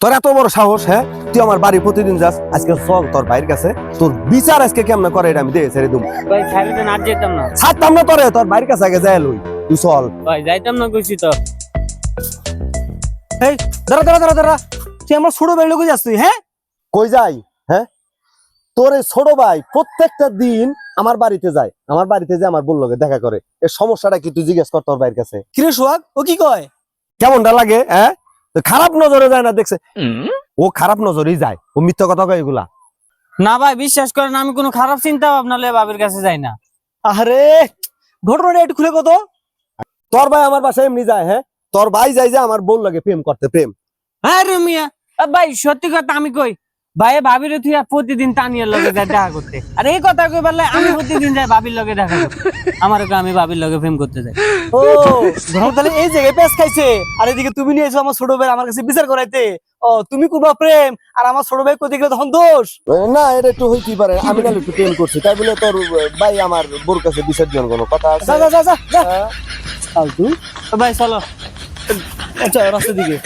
তোর এত বড় সাহস, হ্যাঁ? তুই আমার বাড়ি প্রতিদিন যাস, আজকে চল তোর বাইরের কাছে, তোর বিচার আজকে কেমনে করে এটা আমি দেখে ছেড়ে দেবো। ভাই ছাড়ে দেন, আর যেতাম না। ছাড়তাম না তোরে, তোর বাইরের কাছে আগে যাই লই, তুই চল। ভাই যাইতাম না কইছি তো। এই দাঁড়া দাঁড়া দাঁড়া দাঁড়া, তুই আমার ছোট ভাই লোকে যাস তুই? হ্যাঁ কই যাই? হ্যাঁ, তোর এই ছোট ভাই প্রত্যেকটা দিন আমার বাড়িতে যায়, আমার বাড়িতে যে আমার বোন লগে দেখা করে। এর সমস্যাটা কি তুই জিজ্ঞেস কর তোর ভাইয়ের কাছে। কিরে সোহাগ, ও কি কয়? কেমনটা লাগে? হ্যাঁ, তো খারাপ নজরে যায় না দেখছে? ও খারাপ নজরেই যায়, ও মিথ্যা কথা কয় এগুলা। না ভাই বিশ্বাস করেন, আমি কোনো খারাপ চিন্তা ভাবনা লয়ে বাবির কাছে যাই না। আরে ঘটনাটা একটু খুলে কত। তোর ভাই আমার বাসায় এমনি যায়? হ্যাঁ, তোর ভাই যায় যে আমার বোন লাগে প্রেম করতে, প্রেম। হ্যাঁ রে মিয়া, ভাই সত্যি কথা আমি কই, ভাই ভাবির তুই প্রতিদিন তানিয়ার লগে যায় দেখা করতে। আর এই কথা কই বললে আমি প্রতিদিন যাই ভাবির লগে দেখা করতে। আমার আমি ভাবির লগে প্রেম করতে যাই। ও ঘটনা তাহলে এই জায়গায় পেঁচ খাইছে, আর এদিকে তুমি নিয়ে এসো আমার ছোট ভাই আমার কাছে বিচার করাইতে। ও তুমি করবা প্রেম, আর আমার ছোট ভাই কোথায় গেলে তখন দোষ। না, এটা একটু হইতেই পারে, আমি না একটু প্রেম করছি তাই বলে তোর ভাই আমার বোর কাছে বিসর্জন কোনো কথা আছে? যা যা যা যা যা। হ্যাঁ। ফালতু। ভাই চলো। আচ্ছা রাস্তার দিকে।